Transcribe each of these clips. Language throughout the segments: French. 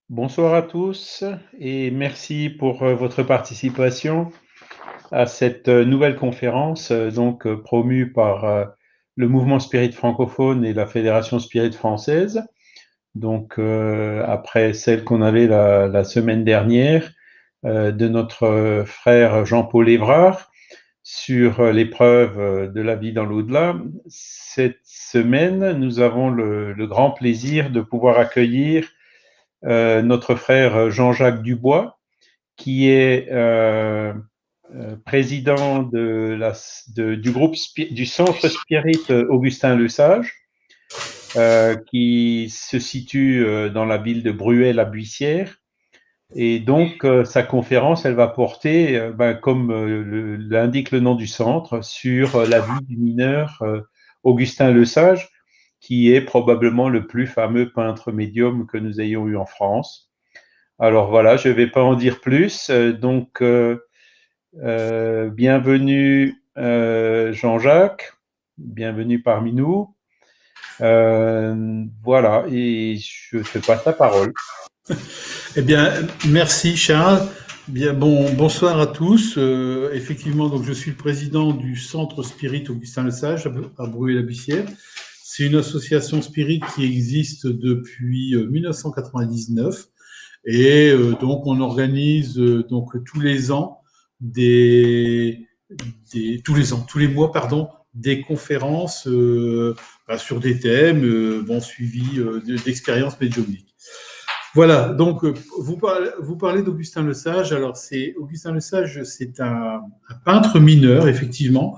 Bonsoir à tous et merci pour votre participation à cette nouvelle conférence promue par le mouvement Spirit francophone et la Fédération Spirit française. Après celle qu'on avait la semaine dernière de notre frère Jean-Paul Évrard sur l'épreuve de la vie dans l'au-delà, cette semaine, nous avons le grand plaisir de pouvoir accueillir notre frère Jean-Jacques Dubois, qui est président du groupe du Centre Spirit Augustin Le Sage, qui se situe dans la ville de Bruay-la-Buissière. Et donc, sa conférence, elle va porter, comme l'indique le nom du centre, sur la vie du mineur Augustin Le Sage, qui est probablement le plus fameux peintre médium que nous ayons eu en France. Alors voilà, je ne vais pas en dire plus. Bienvenue Jean-Jacques, bienvenue parmi nous. Voilà, et je te passe la parole. Eh bien, merci Charles. Bien, bonsoir à tous. Effectivement, donc je suis le président du Centre Spirit Augustin Le Sage à Bruay-la-Buissière. C'est une association spirit qui existe depuis 1999 et donc on organise donc tous les ans tous les mois, pardon, des conférences sur des thèmes suivis d'expériences médiumniques. Voilà, donc vous parlez d'Augustin Le Sage. Alors, Augustin Le Sage, c'est un peintre mineur, effectivement,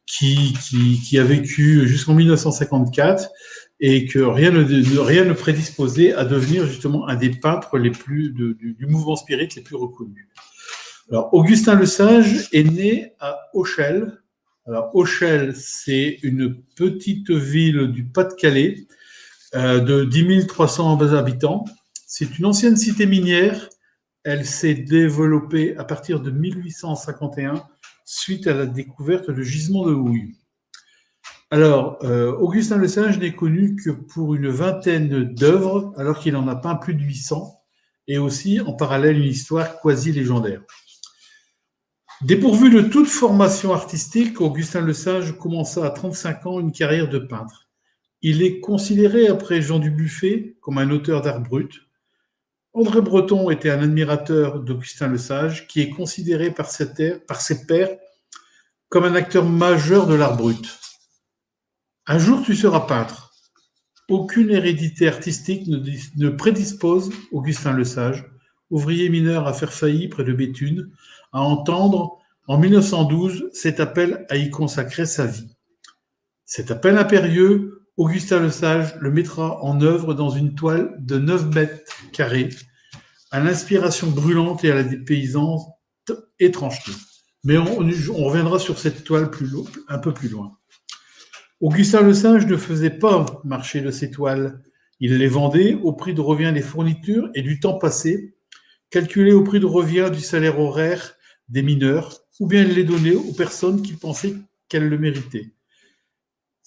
qui a vécu jusqu'en 1954 et que rien ne prédisposait à devenir justement un des peintres du mouvement spirit les plus reconnus. Alors, Augustin Le Sage est né à Auchel. Alors, Auchel, c'est une petite ville du Pas-de-Calais de 10 300 habitants. C'est une ancienne cité minière. Elle s'est développée à partir de 1851 suite à la découverte de gisements de houille. Alors, Augustin Le Sage n'est connu que pour une vingtaine d'œuvres, alors qu'il en a peint plus de 800, et aussi en parallèle une histoire quasi légendaire. Dépourvu de toute formation artistique, Augustin Le Sage commença à 35 ans une carrière de peintre. Il est considéré, après Jean Dubuffet, comme un auteur d'art brut. André Breton était un admirateur d'Augustin Le Sage, qui est considéré par ses pairs comme un acteur majeur de l'art brut. Un jour, tu seras peintre. Aucune hérédité artistique ne prédispose Augustin Le Sage, ouvrier mineur à Fairfailly, près de Béthune, à entendre, en 1912, cet appel à y consacrer sa vie. Cet appel impérieux, Augustin Le Sage le mettra en œuvre dans une toile de 9 mètres carrés, à l'inspiration brûlante et à la dépaysante étrangeté. Mais on reviendra sur cette toile un peu plus loin. Augustin Le Sage ne faisait pas marché de ses toiles. Il les vendait au prix de revient des fournitures et du temps passé, calculé au prix de revient du salaire horaire des mineurs, ou bien il les donnait aux personnes qui pensaient qu'elles le méritaient.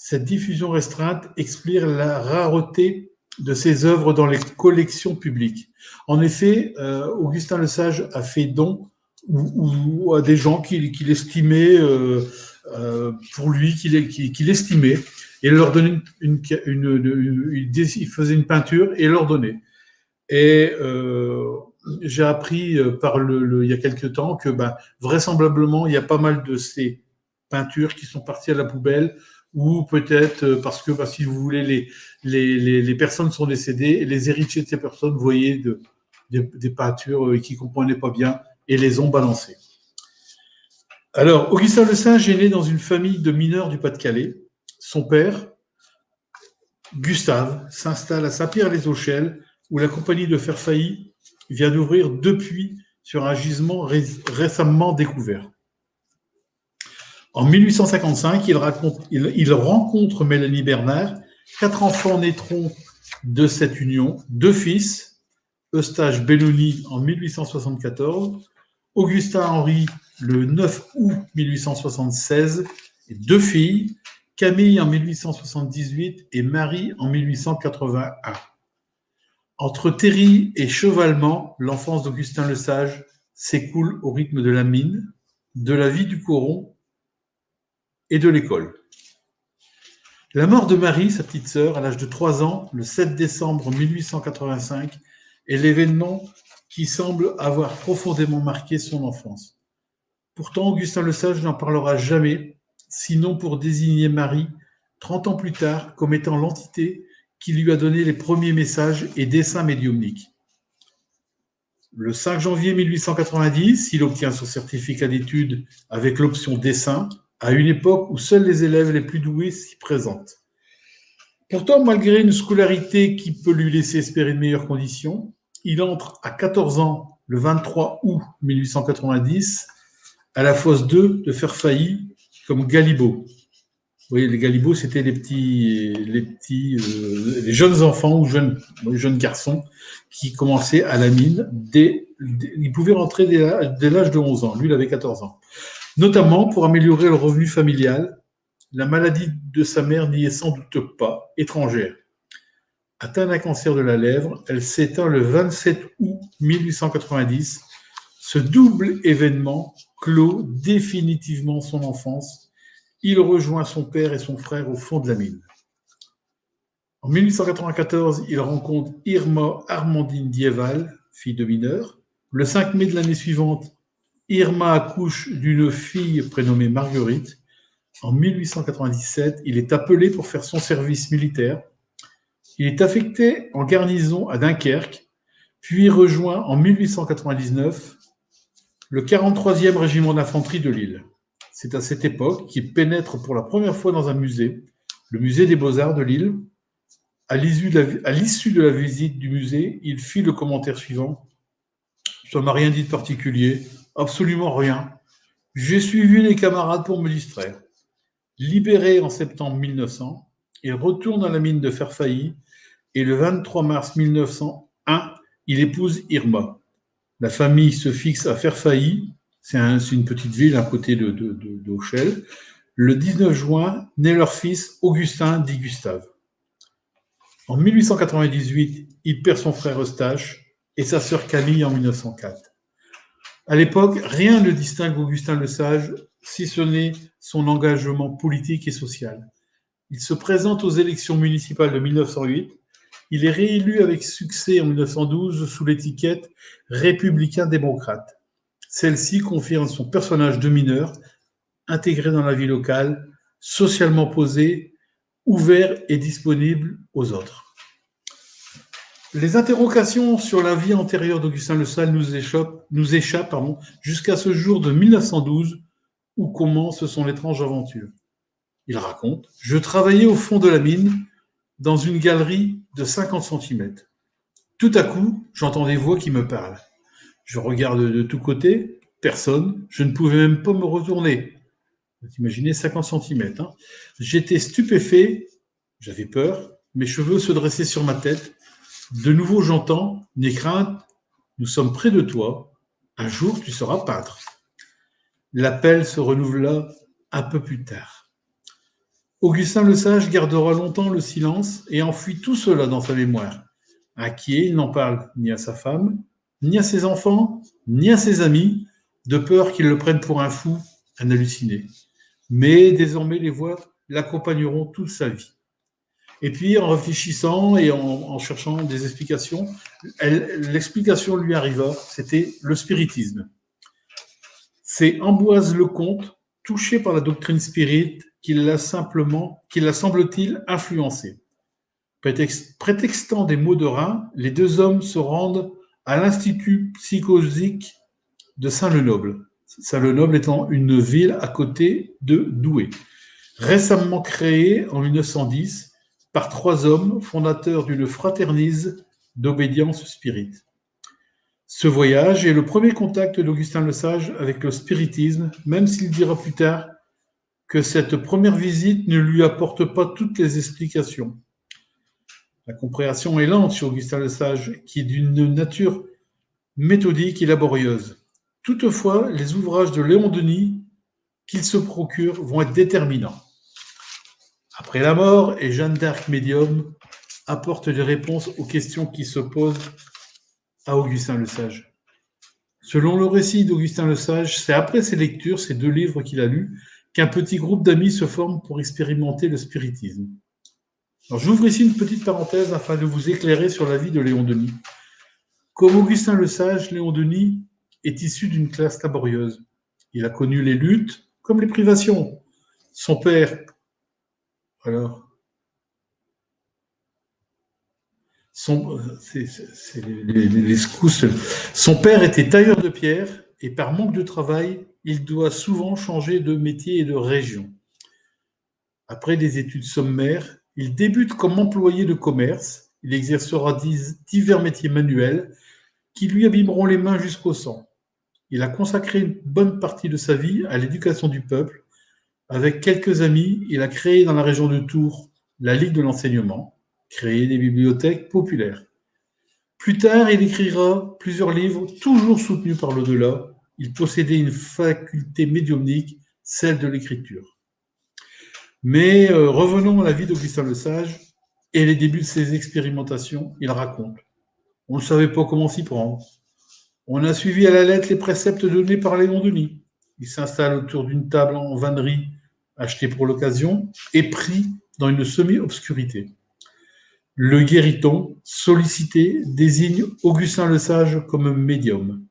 Cette diffusion restreinte explique la rareté de ses œuvres dans les collections publiques. En effet, Augustin Le Sage a fait don ou à des gens qu'il estimait pour lui, qu'il estimait, et leur donnait il faisait une peinture et leur donnait. Et j'ai appris il y a quelques temps que vraisemblablement, il y a pas mal de ces peintures qui sont parties à la poubelle, ou peut-être parce que, si vous voulez, les personnes sont décédées, et les héritiers de ces personnes voyaient des peintures qu'ils ne comprenaient pas bien et les ont balancées. Alors, Augustin Le Sage est né dans une famille de mineurs du Pas-de-Calais. Son père, Gustave, s'installe à Saint-Pierre-les-Auchelles, où la compagnie de Fairfailly vient d'ouvrir 2 puits sur un gisement récemment découvert. En 1855, il rencontre Mélanie Bernard. 4 enfants naîtront de cette union, 2 fils, Eustache Belloni en 1874, Augustin Henri le 9 août 1876, et 2 filles, Camille en 1878 et Marie en 1881. Entre Terry et Chevalement, l'enfance d'Augustin Lesage s'écoule au rythme de la mine, de la vie du coron et de l'école. La mort de Marie, sa petite sœur, à l'âge de 3 ans, le 7 décembre 1885, est l'événement qui semble avoir profondément marqué son enfance. Pourtant, Augustin Lesage n'en parlera jamais, sinon pour désigner Marie, 30 ans plus tard, comme étant l'entité qui lui a donné les premiers messages et dessins médiumniques. Le 5 janvier 1890, il obtient son certificat d'études avec l'option dessin, à une époque où seuls les élèves les plus doués s'y présentent. Pourtant, malgré une scolarité qui peut lui laisser espérer de meilleures conditions, il entre à 14 ans, le 23 août 1890, à la fosse 2 de Fairfailly comme galibot. Vous voyez, les galibots, c'était les jeunes enfants ou jeunes garçons qui commençaient à la mine. Ils pouvaient rentrer dès l'âge de 11 ans. Lui, il avait 14 ans. Notamment pour améliorer le revenu familial. La maladie de sa mère n'y est sans doute pas étrangère. Atteinte d'un cancer de la lèvre, elle s'éteint le 27 août 1890. Ce double événement clôt définitivement son enfance. Il rejoint son père et son frère au fond de la mine. En 1894, il rencontre Irma Armandine Dieval, fille de mineur. Le 5 mai de l'année suivante, Irma accouche d'une fille prénommée Marguerite. En 1897, il est appelé pour faire son service militaire. Il est affecté en garnison à Dunkerque, puis rejoint en 1899 le 43e régiment d'infanterie de Lille. C'est à cette époque qu'il pénètre pour la première fois dans un musée, le musée des Beaux-Arts de Lille. À l'issue de la visite du musée, il fit le commentaire suivant. « Ça m'a rien dit de particulier, absolument rien. J'ai suivi les camarades pour me distraire. » Libéré en septembre 1900, il retourne à la mine de Fairfailly et le 23 mars 1901, il épouse Irma. La famille se fixe à Fairfailly, c'est une petite ville à côté d'Auchel. Le 19 juin, naît leur fils Augustin dit Gustave. En 1898, il perd son frère Eustache et sa sœur Camille en 1904. À l'époque, rien ne distingue Augustin Lesage, si ce n'est son engagement politique et social. Il se présente aux élections municipales de 1908. Il est réélu avec succès en 1912 sous l'étiquette républicain-démocrate. Celle-ci confirme son personnage de mineur, intégré dans la vie locale, socialement posé, ouvert et disponible aux autres. Les interrogations sur la vie antérieure d'Augustin Lesage nous échappent jusqu'à ce jour de 1912 où commence son étrange aventure. Il raconte « Je travaillais au fond de la mine, dans une galerie de 50 cm. Tout à coup, j'entends des voix qui me parlent. Je regarde de tous côtés, personne, je ne pouvais même pas me retourner. » Vous imaginez 50 cm. Hein. J'étais stupéfait, j'avais peur, mes cheveux se dressaient sur ma tête. De nouveau, j'entends « N'aie crainte, nous sommes près de toi, un jour tu seras peintre. » L'appel se renouvela un peu plus tard. Augustin Lesage gardera longtemps le silence et enfouit tout cela dans sa mémoire. Inquiet, il n'en parle ni à sa femme, ni à ses enfants, ni à ses amis, de peur qu'ils le prennent pour un fou, un halluciné. Mais désormais, les voix l'accompagneront toute sa vie. Et puis, en réfléchissant et en cherchant des explications, l'explication lui arriva, c'était le spiritisme. C'est Ambroise Lecomte, touché par la doctrine spirite, qui l'a semble-t-il influencé. Prétextant des maux de rein, les deux hommes se rendent à l'Institut psychosique de Saint-Lenoble. Saint-Lenoble étant une ville à côté de Douai, récemment créée en 1910 par 3 hommes fondateurs d'une fraternise d'obédience spirite. Ce voyage est le premier contact d'Augustin Lesage avec le spiritisme, même s'il dira plus tard que cette première visite ne lui apporte pas toutes les explications. La compréhension est lente chez Augustin Lesage, qui est d'une nature méthodique et laborieuse. Toutefois, les ouvrages de Léon Denis qu'il se procure vont être déterminants. Après la mort et Jeanne d'Arc médium, apporte des réponses aux questions qui se posent à Augustin le Sage. Selon le récit d'Augustin le Sage, c'est après ces lectures, ces 2 livres qu'il a lus, qu'un petit groupe d'amis se forme pour expérimenter le spiritisme. Alors, j'ouvre ici une petite parenthèse afin de vous éclairer sur la vie de Léon Denis. Comme Augustin le Sage, Léon Denis est issu d'une classe laborieuse. Il a connu les luttes comme les privations. Son père, alors, c'est les secousses. Son père était tailleur de pierre et par manque de travail, il doit souvent changer de métier et de région. Après des études sommaires, il débute comme employé de commerce. Il exercera divers métiers manuels qui lui abîmeront les mains jusqu'au sang. Il a consacré une bonne partie de sa vie à l'éducation du peuple. Avec quelques amis, il a créé dans la région de Tours la Ligue de l'enseignement, créé des bibliothèques populaires. Plus tard, il écrira plusieurs livres, toujours soutenus par l'au-delà. Il possédait une faculté médiumnique, celle de l'écriture. Mais revenons à la vie d'Augustin le Sage et les débuts de ses expérimentations. Il raconte. On ne savait pas comment s'y prendre. On a suivi à la lettre les préceptes donnés par Léon Denis. Il s'installe autour d'une table en vannerie achetée pour l'occasion et pris dans une semi-obscurité. Le guériton, sollicité, désigne Augustin le Sage comme médium.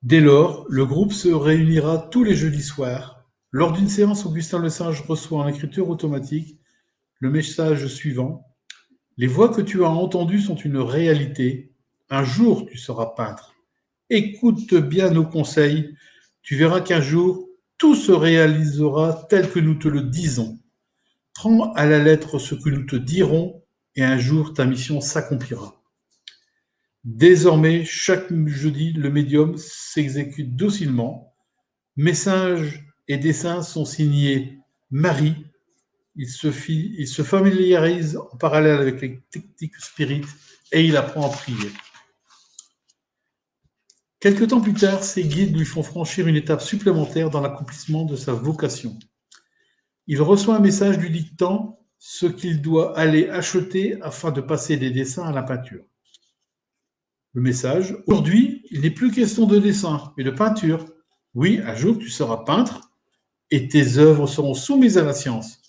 Dès lors, le groupe se réunira tous les jeudis soirs. Lors d'une séance, Augustin le Sage reçoit en écriture automatique le message suivant. Les voix que tu as entendues sont une réalité. Un jour, tu seras peintre. Écoute bien nos conseils. Tu verras qu'un jour, tout se réalisera tel que nous te le disons. Prends à la lettre ce que nous te dirons et un jour, ta mission s'accomplira. Désormais, chaque jeudi, le médium s'exécute docilement. Messages et dessins sont signés Marie. Il se familiarise en parallèle avec les techniques spirites et il apprend à prier. Quelque temps plus tard, ses guides lui font franchir une étape supplémentaire dans l'accomplissement de sa vocation. Il reçoit un message lui dictant ce qu'il doit aller acheter afin de passer des dessins à la peinture. Le message, aujourd'hui, il n'est plus question de dessin, mais de peinture. Oui, un jour, tu seras peintre et tes œuvres seront soumises à la science.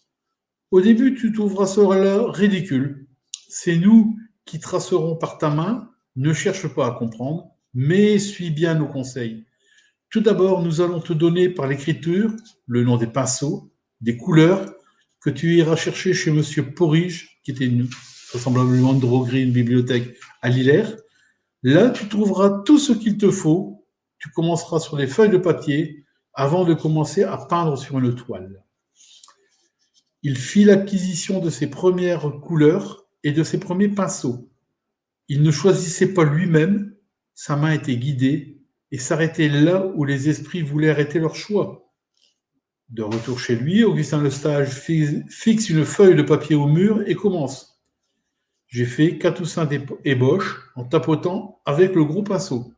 Au début, tu trouveras cela ridicule. C'est nous qui tracerons par ta main. Ne cherche pas à comprendre, mais suis bien nos conseils. Tout d'abord, nous allons te donner par l'écriture le nom des pinceaux, des couleurs que tu iras chercher chez Monsieur Porrige, qui était vraisemblablement une droguerie, une bibliothèque à Lillers. Là, tu trouveras tout ce qu'il te faut. Tu commenceras sur les feuilles de papier avant de commencer à peindre sur une toile. Il fit l'acquisition de ses premières couleurs et de ses premiers pinceaux. Il ne choisissait pas lui-même, sa main était guidée et s'arrêtait là où les esprits voulaient arrêter leur choix. De retour chez lui, Augustin le Sage fixe une feuille de papier au mur et commence. J'ai fait 4 ou 5 ébauches en tapotant avec le gros pinceau.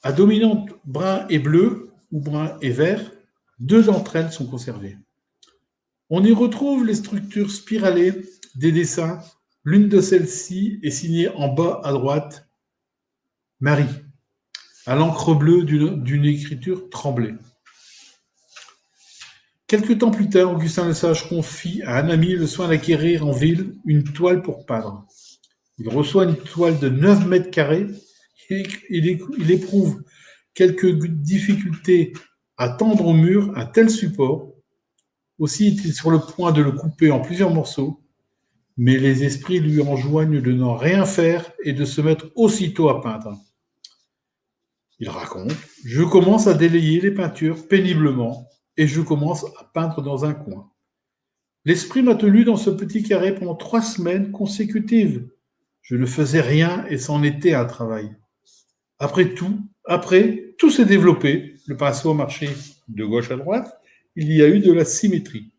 À dominante brun et bleu ou brun et vert, 2 d'entre elles sont conservées. On y retrouve les structures spiralées des dessins. L'une de celles-ci est signée en bas à droite Marie, à l'encre bleue d'une écriture tremblée. Quelque temps plus tard, Augustin le Sage confie à un ami le soin d'acquérir en ville une toile pour peindre. Il reçoit une toile de 9 mètres carrés. Il éprouve quelques difficultés à tendre au mur un tel support. Aussi est-il sur le point de le couper en plusieurs morceaux, mais les esprits lui enjoignent de n'en rien faire et de se mettre aussitôt à peindre. Il raconte « Je commence à délayer les peintures péniblement et je commence à peindre dans un coin. L'esprit m'a tenu dans ce petit carré pendant 3 semaines consécutives. Je ne faisais rien et c'en était un travail. Après, tout s'est développé. Le pinceau a marché de gauche à droite. Il y a eu de la symétrie. »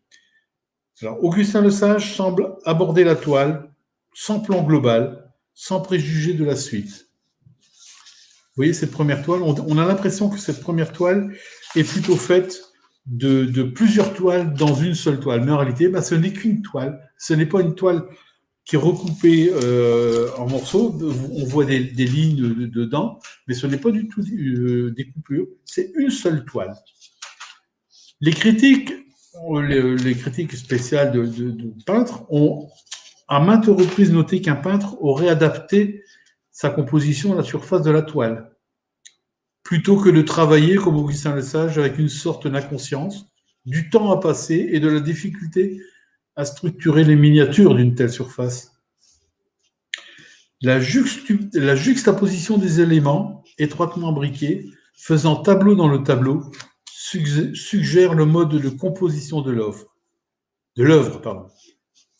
Alors, Augustin le Sage semble aborder la toile sans plan global, sans préjuger de la suite. Vous voyez cette première toile, on a l'impression que cette première toile est plutôt faite de plusieurs toiles dans une seule toile. Mais en réalité, ce n'est qu'une toile. Ce n'est pas une toile qui est recoupée en morceaux. On voit des lignes dedans, mais ce n'est pas du tout des coupures. C'est une seule toile. Les critiques spéciales de peintres ont à maintes reprises noté qu'un peintre aurait adapté sa composition à la surface de la toile, plutôt que de travailler, comme Augustin Le Sage, avec une sorte d'inconscience, du temps à passer et de la difficulté à structurer les miniatures d'une telle surface. La juxtaposition des éléments étroitement imbriqués, faisant tableau dans le tableau, suggère le mode de composition de l'œuvre.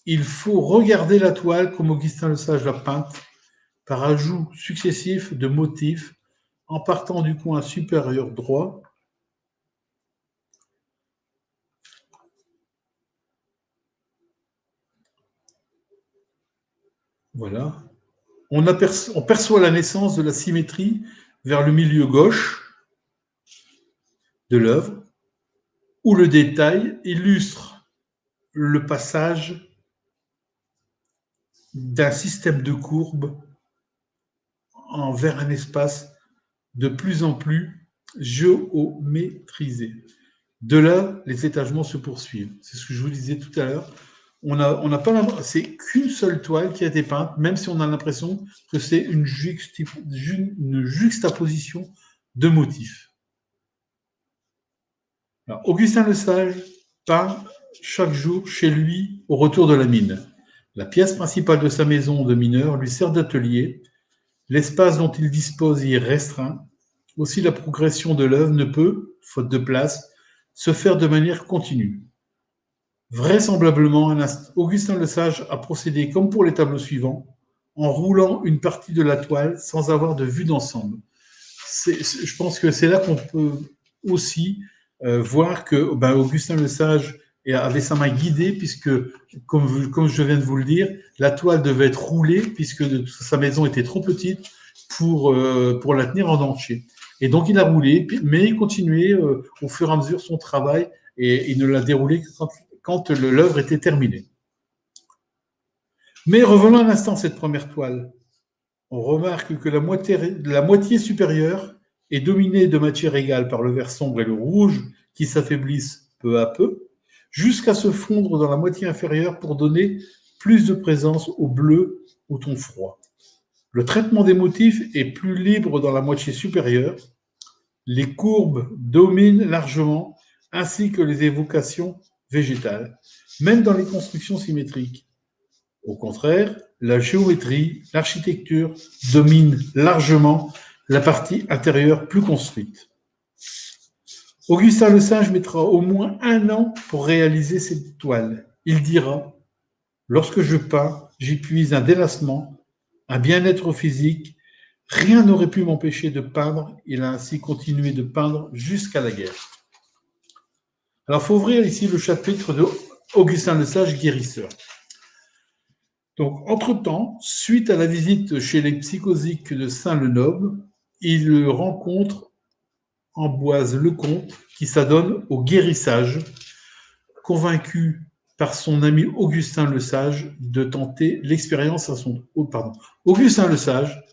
Il faut regarder la toile comme Augustin Le Sage l'a peinte, par ajout successif de motifs, en partant du coin supérieur droit. Voilà. On perçoit la naissance de la symétrie vers le milieu gauche de l'œuvre, où le détail illustre le passage d'un système de courbes vers un espace de plus en plus géométrisé. De là, les étagements se poursuivent. C'est ce que je vous disais tout à l'heure. On n'a pas l'impression, c'est qu'une seule toile qui a été peinte, même si on a l'impression que c'est une juxtaposition de motifs. Alors, Augustin Le Sage peint chaque jour chez lui au retour de la mine. La pièce principale de sa maison de mineur lui sert d'atelier. L'espace dont il dispose y est restreint. Aussi, la progression de l'œuvre ne peut, faute de place, se faire de manière continue. Vraisemblablement, Augustin Le Sage a procédé comme pour les tableaux suivants, en roulant une partie de la toile sans avoir de vue d'ensemble. Je pense que c'est là qu'on peut aussi voir que Augustin Le Sage avait sa main guidée, puisque, comme je viens de vous le dire, la toile devait être roulée, puisque sa maison était trop petite pour la tenir en entier. Et donc, il a roulé, mais il continuait au fur et à mesure son travail, et il ne l'a déroulé que quand l'œuvre était terminée. Mais revenons un instant à cette première toile. On remarque que la moitié supérieure est dominée de matière égale par le vert sombre et le rouge qui s'affaiblissent peu à peu, jusqu'à se fondre dans la moitié inférieure pour donner plus de présence au bleu, au ton froid. Le traitement des motifs est plus libre dans la moitié supérieure. Les courbes dominent largement, ainsi que les évocations végétales, même dans les constructions symétriques. Au contraire, la géométrie, l'architecture dominent largement la partie intérieure plus construite. Augustin Le Sage mettra au moins 1 an pour réaliser cette toile. Il dira « Lorsque je peins, j'y puise un délassement, un bien-être physique. Rien n'aurait pu m'empêcher de peindre. Il a ainsi continué de peindre jusqu'à la guerre. » Alors, il faut ouvrir ici le chapitre de Augustin Le Sage, guérisseur. Donc, entre-temps, suite à la visite chez les psychosiques de Saint-Lenoble, il rencontre Amboise Lecomte qui s'adonne au guérissage, convaincu par son ami Augustin Le Sage de tenter l'expérience à son tour. Augustin Le Sage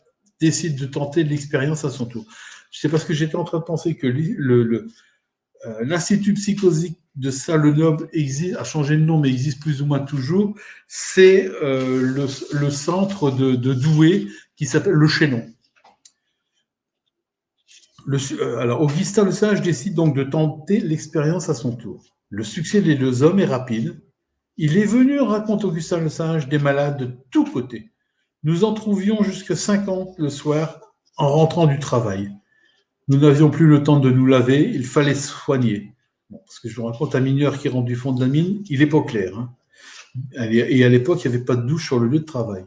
décide de tenter l'expérience à son tour. Je sais parce que j'étais en train de penser que l'Institut psychosique de Saint-Lenoble a changé de nom, mais existe plus ou moins toujours. C'est le centre de Douai qui s'appelle Le Chaînon. Alors, Augustin Le Sage décide donc de tenter l'expérience à son tour. Le succès des 2 hommes est rapide. Il est venu, raconte Augustin Le Sage, des malades de tous côtés. Nous en trouvions jusqu'à 50 le soir en rentrant du travail. Nous n'avions plus le temps de nous laver, il fallait soigner. Bon, parce que je vous raconte un mineur qui rentre du fond de la mine, il n'est pas clair. Hein. Et à l'époque, il n'y avait pas de douche sur le lieu de travail.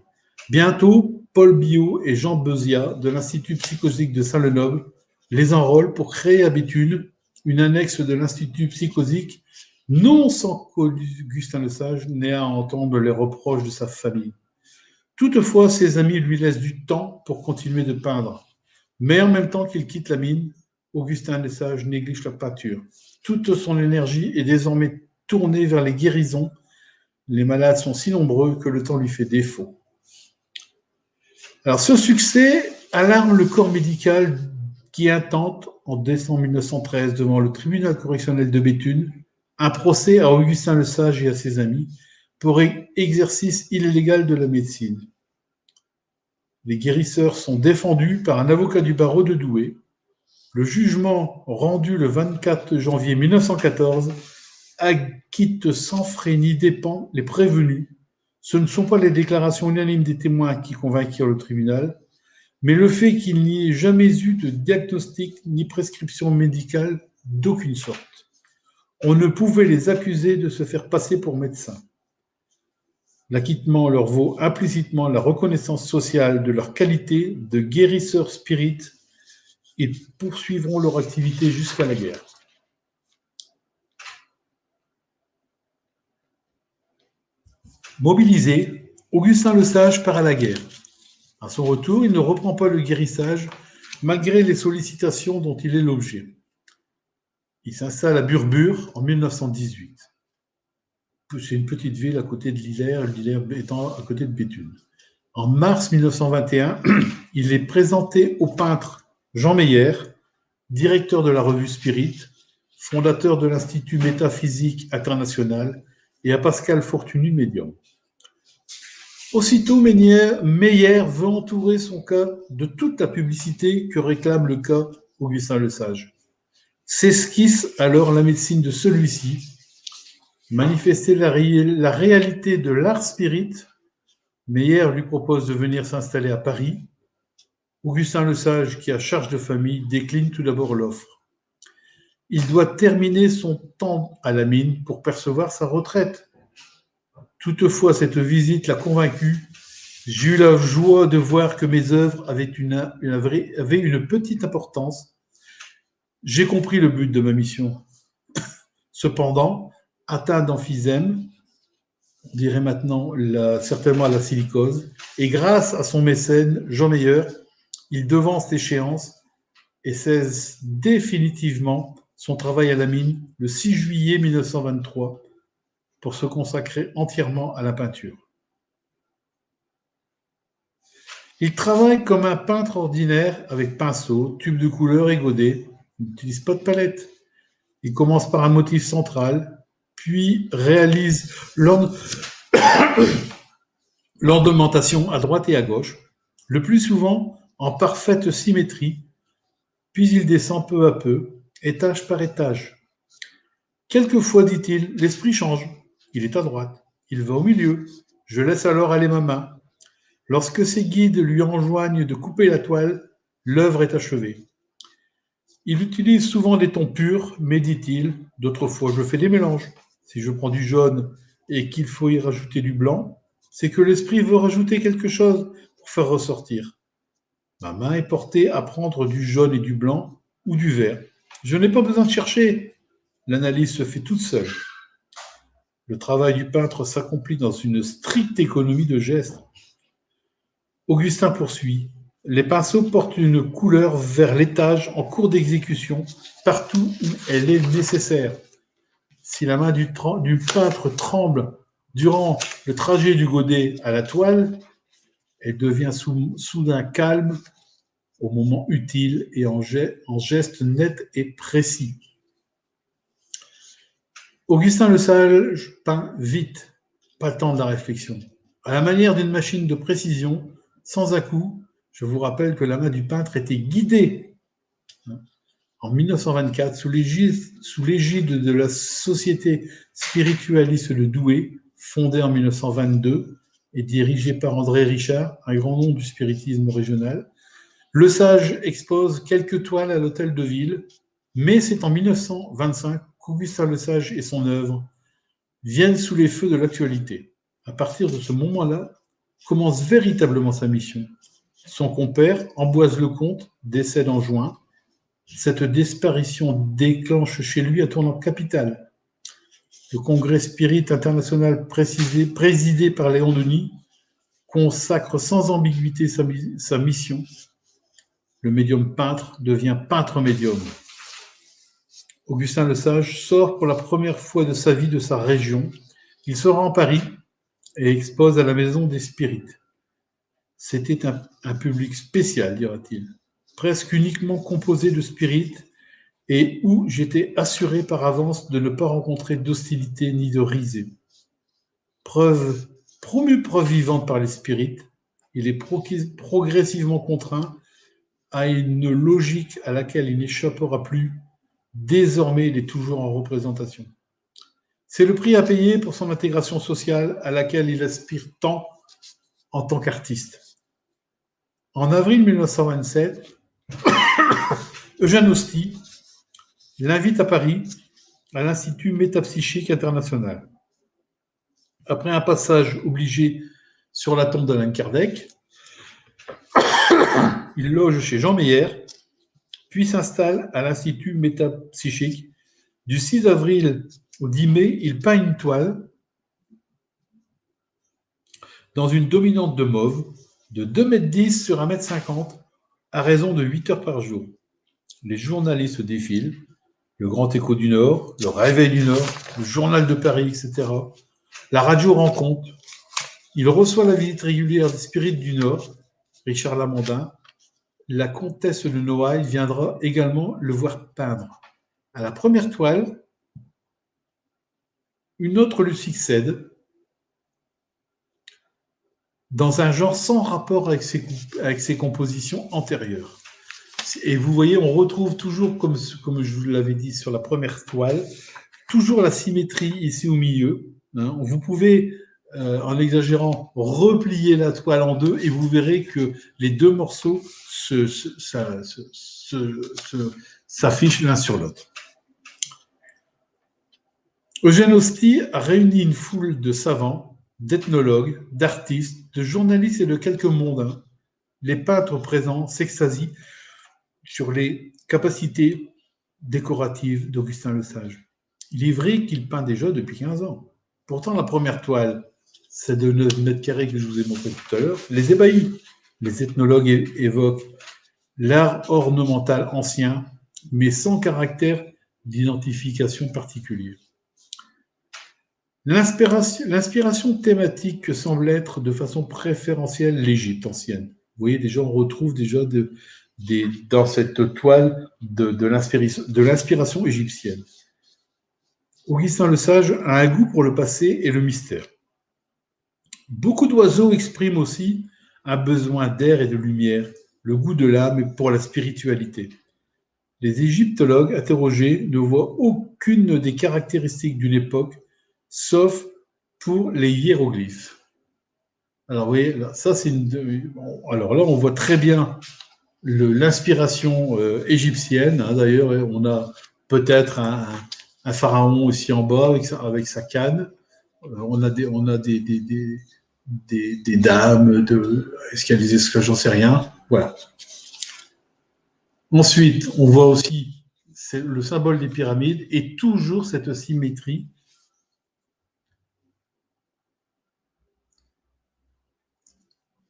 Bientôt, Paul Biot et Jean Bezia de l'Institut psychosique de Saint-Lenoble les enrôlent pour créer à Béthune une annexe de l'Institut psychosique, non sans qu'Augustin Le Sage n'ait à entendre les reproches de sa famille. Toutefois, ses amis lui laissent du temps pour continuer de peindre. Mais en même temps qu'il quitte la mine, Augustin Lesage néglige la peinture. Toute son énergie est désormais tournée vers les guérisons. Les malades sont si nombreux que le temps lui fait défaut. Alors, ce succès alarme le corps médical qui intente, en décembre 1913, devant le tribunal correctionnel de Béthune, un procès à Augustin Lesage et à ses amis pour exercice illégal de la médecine. Les guérisseurs sont défendus par un avocat du barreau de Douai. Le jugement rendu le 24 janvier 1914 acquitte sans frais ni dépens les prévenus. Ce ne sont pas les déclarations unanimes des témoins qui convainquirent le tribunal, mais le fait qu'il n'y ait jamais eu de diagnostic ni prescription médicale d'aucune sorte. On ne pouvait les accuser de se faire passer pour médecins. L'acquittement leur vaut implicitement la reconnaissance sociale de leur qualité de guérisseurs spirites et poursuivront leur activité jusqu'à la guerre. Mobilisé, Augustin Lesage part à la guerre. À son retour, il ne reprend pas le guérissage, malgré les sollicitations dont il est l'objet. Il s'installe à Burbure en 1918. C'est une petite ville à côté de Lillers, Lillers étant à côté de Béthune. En mars 1921, il est présenté au peintre Jean Meyer, directeur de la revue Spirit, fondateur de l'Institut métaphysique international, et à Pascal Fortuny, médium. Aussitôt, Meyer veut entourer son cas de toute la publicité que réclame le cas Augustin Lesage. S'esquisse alors la médecine de celui-ci, manifester la réalité de l'art spirit. Meyer lui propose de venir s'installer à Paris. Augustin Lesage, qui a charge de famille, décline tout d'abord l'offre. Il doit terminer son temps à la mine pour percevoir sa retraite. Toutefois, cette visite l'a convaincu. J'ai eu la joie de voir que mes œuvres avaient une petite importance. J'ai compris le but de ma mission. Cependant, atteint d'emphysème, on dirait maintenant certainement la silicose, et grâce à son mécène, Jean Meyer, il devance l'échéance et cesse définitivement son travail à la mine le 6 juillet 1923 pour se consacrer entièrement à la peinture. Il travaille comme un peintre ordinaire avec pinceau, tube de couleur et godet. Il n'utilise pas de palette. Il commence par un motif central, puis réalise l'ornementation à droite et à gauche, le plus souvent en parfaite symétrie, puis il descend peu à peu, étage par étage. Quelquefois, dit-il, l'esprit change. Il est à droite, il va au milieu. Je laisse alors aller ma main. Lorsque ses guides lui enjoignent de couper la toile, l'œuvre est achevée. Il utilise souvent des tons purs, mais dit-il, d'autres fois je fais des mélanges. Si je prends du jaune et qu'il faut y rajouter du blanc, c'est que l'esprit veut rajouter quelque chose pour faire ressortir. Ma main est portée à prendre du jaune et du blanc ou du vert. Je n'ai pas besoin de chercher. L'analyse se fait toute seule. Le travail du peintre s'accomplit dans une stricte économie de gestes. Augustin poursuit. Les pinceaux portent une couleur vers l'étage en cours d'exécution, partout où elle est nécessaire. Si la main du peintre tremble durant le trajet du godet à la toile, elle devient soudain calme au moment utile et en geste net et précis. Augustin Lesage peint vite, pas le temps de la réflexion. À la manière d'une machine de précision, sans à-coups, je vous rappelle que la main du peintre était guidée. En 1924, sous l'égide de la Société spiritualiste de Douai, fondée en 1922 et dirigée par André Richard, un grand nom du spiritisme régional, Lesage expose quelques toiles à l'Hôtel de Ville, mais c'est en 1925 qu'Augustin Lesage et son œuvre viennent sous les feux de l'actualité. À partir de ce moment-là, commence véritablement sa mission. Son compère, Ambroise Lecomte, décède en juin. Cette disparition déclenche chez lui un tournant capital. Le Congrès Spirit International présidé par Léon Denis consacre sans ambiguïté sa mission. Le médium peintre devient peintre médium. Augustin Le Sage sort pour la première fois de sa vie de sa région. Il se rend à Paris et expose à la Maison des Spirites. C'était un public spécial, dira-t-il, presque uniquement composé de spirites et où j'étais assuré par avance de ne pas rencontrer d'hostilité ni de risée. Promu preuve vivante par les spirites, il est progressivement contraint à une logique à laquelle il n'échappera plus. Désormais, il est toujours en représentation. C'est le prix à payer pour son intégration sociale à laquelle il aspire tant en tant qu'artiste. En avril 1927, Eugène Ostie l'invite à Paris à l'Institut métapsychique international. Après un passage obligé sur la tombe d'Allan Kardec, il loge chez Jean Meyer, puis s'installe à l'Institut métapsychique. Du 6 avril au 10 mai, il peint une toile dans une dominante de mauve de 2,10 m sur 1,50 m à raison de 8 heures par jour. Les journalistes défilent, le Grand Écho du Nord, le Réveil du Nord, le Journal de Paris, etc. La radio rend compte. Il reçoit la visite régulière des spirites du Nord, Richard Lamandin. La comtesse de Noailles viendra également le voir peindre. À la première toile, une autre lui succède, dans un genre sans rapport avec ses compositions antérieures. Et vous voyez, on retrouve toujours, comme je vous l'avais dit sur la première toile, toujours la symétrie ici au milieu. Vous pouvez, en exagérant, replier la toile en deux et vous verrez que les deux morceaux s'affichent l'un sur l'autre. Eugène Ostie a réuni une foule de savants, d'ethnologues, d'artistes, de journalistes et de quelques mondains. Les peintres présents s'extasient sur les capacités décoratives d'Augustin Le Sage. Il est vrai qu'il peint déjà depuis 15 ans. Pourtant, la première toile, celle de 9 mètres carrés que je vous ai montré tout à l'heure, les ébahit. Les ethnologues évoquent l'art ornemental ancien, mais sans caractère d'identification particulier. L'inspiration thématique que semble être de façon préférentielle l'Égypte ancienne. Vous voyez, déjà, on retrouve déjà dans cette toile de l'inspiration égyptienne. Augustin Le Sage a un goût pour le passé et le mystère. Beaucoup d'oiseaux expriment aussi un besoin d'air et de lumière, le goût de l'âme pour la spiritualité. Les égyptologues interrogés ne voient aucune des caractéristiques d'une époque, sauf pour les hiéroglyphes. Alors, vous voyez, ça c'est alors là, on voit très bien l'inspiration égyptienne. D'ailleurs, on a peut-être un pharaon ici en bas avec sa canne. On a des dames. Est-ce qu'il y a des esclaves? J'en sais rien. Voilà. Ensuite, on voit aussi le symbole des pyramides et toujours cette symétrie.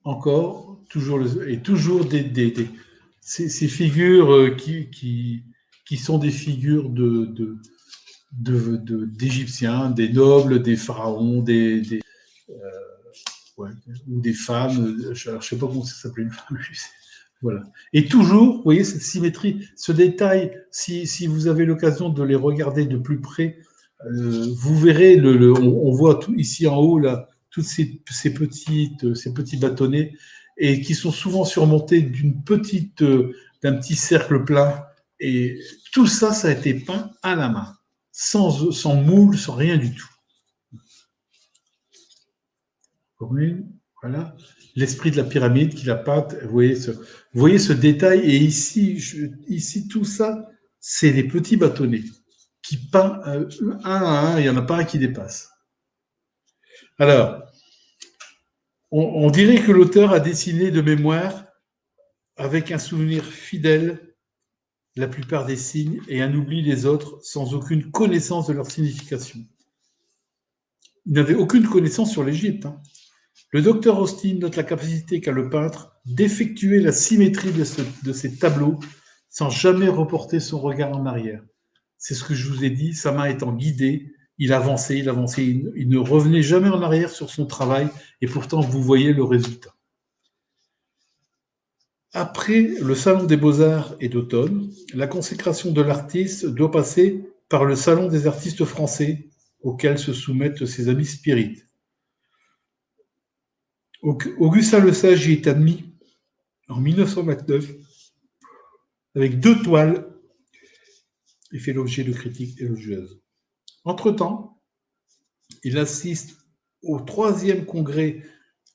Encore, toujours ces figures qui sont des figures d'Égyptiens, des nobles, des pharaons, ou des femmes. Je ne sais pas comment ça s'appelait une femme. Voilà. Et toujours, vous voyez cette symétrie, ce détail. Si vous avez l'occasion de les regarder de plus près, vous verrez. On voit tout ici en haut là. Toutes ces petits bâtonnets et qui sont souvent surmontés d'un petit cercle plat. Et tout ça, ça a été peint à la main, sans moule, sans rien du tout. Voilà. L'esprit de la pyramide qu'il a peinte. Vous voyez ce détail. Et ici, tout ça, c'est les petits bâtonnets qui peint un à un. Il n'y en a pas un qui dépasse. Alors, on dirait que l'auteur a dessiné de mémoire avec un souvenir fidèle la plupart des signes et un oubli des autres sans aucune connaissance de leur signification. Il n'avait aucune connaissance sur l'Égypte. Le docteur Ostie note la capacité qu'a le peintre d'effectuer la symétrie de ces tableaux sans jamais reporter son regard en arrière. C'est ce que je vous ai dit, sa main étant guidée, il avançait, il ne revenait jamais en arrière sur son travail, et pourtant vous voyez le résultat. Après le Salon des Beaux-Arts et d'automne, la consécration de l'artiste doit passer par le Salon des artistes français, auquel se soumettent ses amis spirites. Augustin Lesage y est admis en 1929 avec 2 toiles et fait l'objet de critiques élogieuses. Entre-temps, il assiste au 3e congrès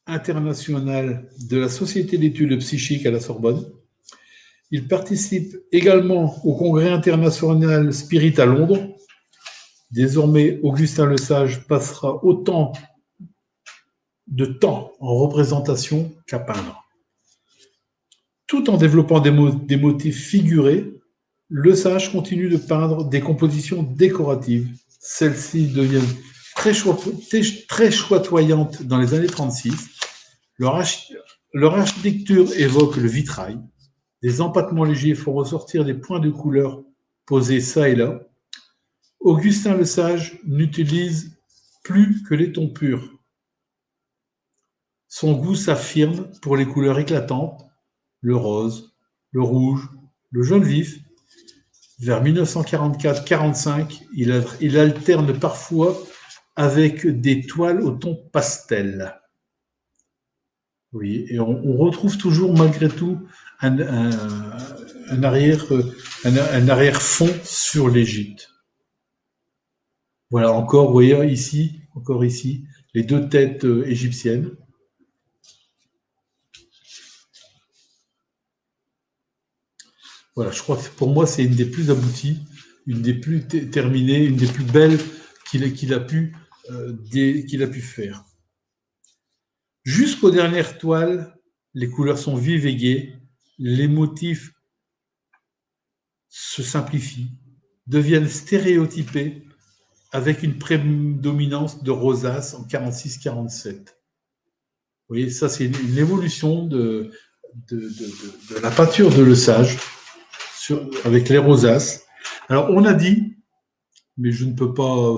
international de la Société d'études psychiques à la Sorbonne. Il participe également au congrès international Spirit à Londres. Désormais, Augustin Lesage passera autant de temps en représentation qu'à peindre. Tout en développant des motifs figurés, Lesage continue de peindre des compositions décoratives. Celles-ci deviennent très chatoyantes dans les années 36. Leur architecture évoque le vitrail. Des empattements légers font ressortir des points de couleur posés çà et là. Augustin Lesage n'utilise plus que les tons purs. Son goût s'affirme pour les couleurs éclatantes, le rose, le rouge, le jaune vif. Vers 1944-45, il alterne parfois avec des toiles au ton pastel. Oui, et on retrouve toujours malgré tout un arrière-fond sur l'Égypte. Voilà, encore, vous voyez ici, les 2 têtes égyptiennes. Voilà, je crois que pour moi, c'est une des plus abouties, une des plus terminées, une des plus belles qu'il a pu faire. Jusqu'aux dernières toiles, les couleurs sont vives et gaies, les motifs se simplifient, deviennent stéréotypés, avec une prédominance de rosaces en 46-47. Vous voyez, ça c'est une évolution de la peinture de Lesage avec les rosaces. Alors on a dit, mais je ne peux pas,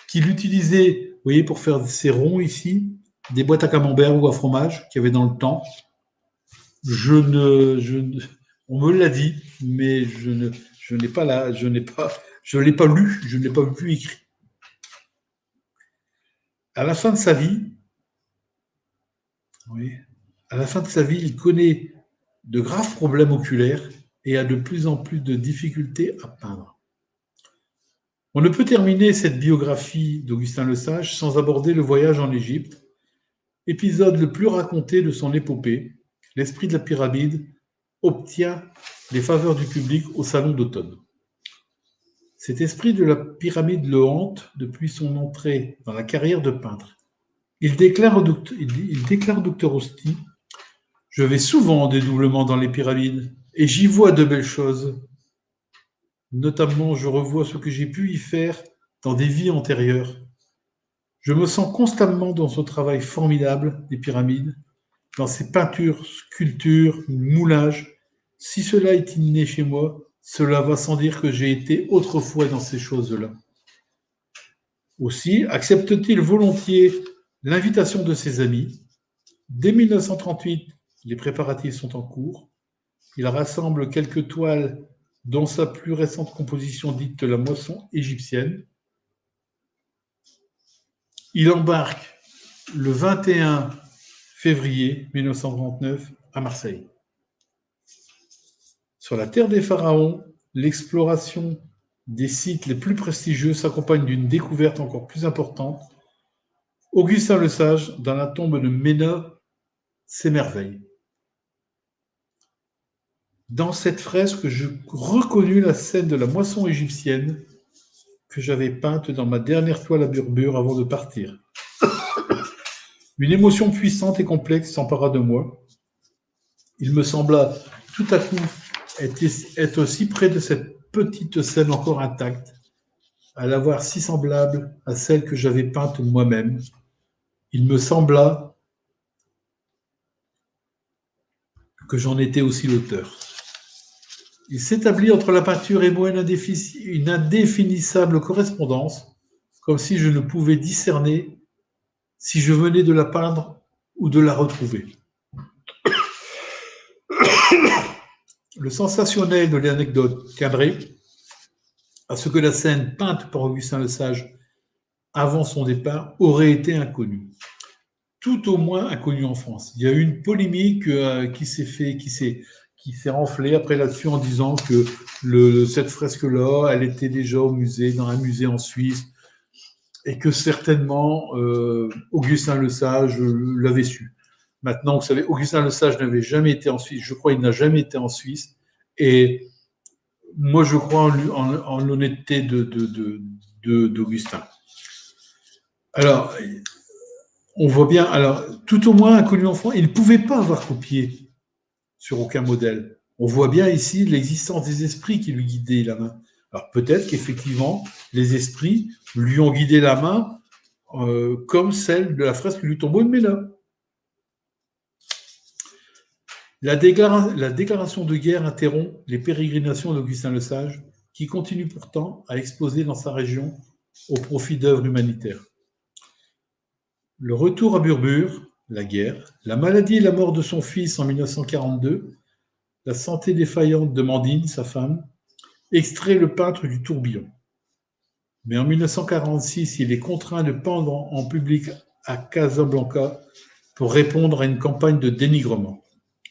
qu'il utilisait, vous voyez, pour faire ces ronds ici, des boîtes à camembert ou à fromage qu'il y avait dans le temps. On me l'a dit, mais je l'ai pas lu, je ne l'ai pas vu écrit. À la fin de sa vie, il connaît de graves problèmes oculaires et a de plus en plus de difficultés à peindre. On ne peut terminer cette biographie d'Augustin Lesage sans aborder le voyage en Égypte, épisode le plus raconté de son épopée. L'esprit de la pyramide obtient les faveurs du public au Salon d'automne. Cet esprit de la pyramide le hante depuis son entrée dans la carrière de peintre. Il déclare Dr Osti « Je vais souvent en dédoublement dans les pyramides et j'y vois de belles choses. Notamment, je revois ce que j'ai pu y faire dans des vies antérieures. Je me sens constamment dans ce travail formidable des pyramides, dans ces peintures, sculptures, moulages. Si cela est inné chez moi, cela va sans dire que j'ai été autrefois dans ces choses-là. Aussi, accepte-t-il volontiers l'invitation de ses amis. Dès 1938, les préparatifs sont en cours. Il rassemble quelques toiles, dont sa plus récente composition dite La moisson égyptienne. Il embarque le 21 février 1939 à Marseille. Sur la terre des pharaons, l'exploration des sites les plus prestigieux s'accompagne d'une découverte encore plus importante. Augustin Lesage, dans la tombe de Ména, s'émerveille. Dans cette fresque, je reconnus la scène de la moisson égyptienne que j'avais peinte dans ma dernière toile à burbure avant de partir. Une émotion puissante et complexe s'empara de moi. Il me sembla tout à coup être aussi près de cette petite scène encore intacte, à la voir si semblable à celle que j'avais peinte moi-même. Il me sembla que j'en étais aussi l'auteur. Il s'établit entre la peinture et moi une indéfinissable correspondance, comme si je ne pouvais discerner si je venais de la peindre ou de la retrouver. Le sensationnel de l'anecdote tiendrait à ce que la scène peinte par Augustin Lesage avant son départ aurait été inconnue. Tout au moins inconnue en France. Il y a eu une polémique qui s'est enflée après là-dessus en disant que cette fresque-là, elle était déjà au musée, dans un musée en Suisse, et que certainement Augustin Lesage l'avait su. Maintenant, vous savez, Augustin Lesage n'avait jamais été en Suisse. Je crois qu'il n'a jamais été en Suisse. Et moi, je crois en l'honnêteté d'Augustin. Alors, on voit bien, alors, tout au moins inconnu en France, il ne pouvait pas avoir copié sur aucun modèle. On voit bien ici l'existence des esprits qui lui guidaient la main. Alors peut-être qu'effectivement, les esprits lui ont guidé la main comme celle de la fresque du tombeau de Mela. La déclaration de guerre interrompt les pérégrinations d'Augustin Lesage, qui continue pourtant à exposer dans sa région au profit d'œuvres humanitaires. Le retour à Burbure, la guerre, la maladie et la mort de son fils en 1942, la santé défaillante de Mandine, sa femme, extrait le peintre du tourbillon. Mais en 1946, il est contraint de peindre en public à Casablanca pour répondre à une campagne de dénigrement.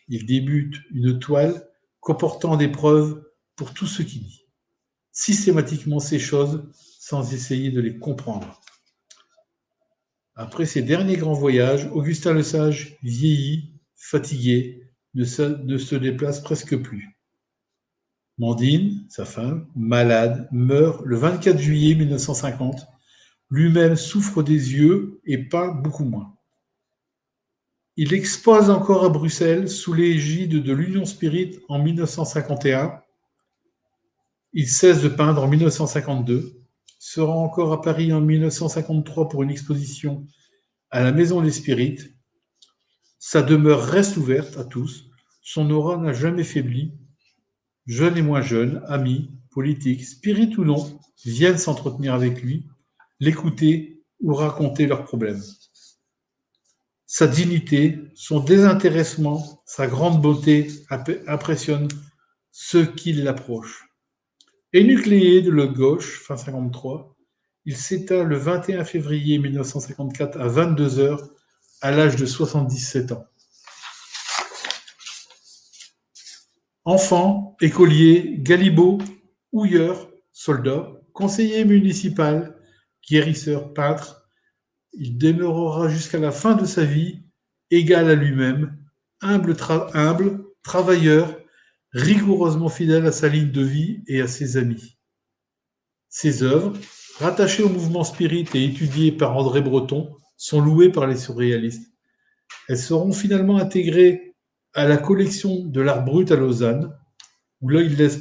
Il débute une toile comportant des preuves pour tout ce qu'il dit. Systématiquement ces choses sans essayer de les comprendre. Après ses derniers grands voyages, Augustin Lesage, vieilli, fatigué, ne se déplace presque plus. Mandine, sa femme, malade, meurt le 24 juillet 1950. Lui-même souffre des yeux et peint beaucoup moins. Il expose encore à Bruxelles sous l'égide de l'Union Spirit en 1951. Il cesse de peindre en 1952, sera encore à Paris en 1953 pour une exposition à la Maison des Spirites. Sa demeure reste ouverte à tous, son aura n'a jamais faibli. Jeunes et moins jeunes, amis, politiques, spirites ou non, viennent s'entretenir avec lui, l'écouter ou raconter leurs problèmes. Sa dignité, son désintéressement, sa grande beauté impressionnent ceux qui l'approchent. Énucléé de l'œil gauche, fin 53, il s'éteint le 21 février 1954 à 22 heures, à l'âge de 77 ans. Enfant, écolier, galibot, houilleur, soldat, conseiller municipal, guérisseur, peintre, il demeurera jusqu'à la fin de sa vie égal à lui-même, humble, travailleur, rigoureusement fidèle à sa ligne de vie et à ses amis. Ses œuvres, rattachées au mouvement spirit et étudiées par André Breton, sont louées par les surréalistes. Elles seront finalement intégrées à la collection de l'art brut à Lausanne, où là il laisse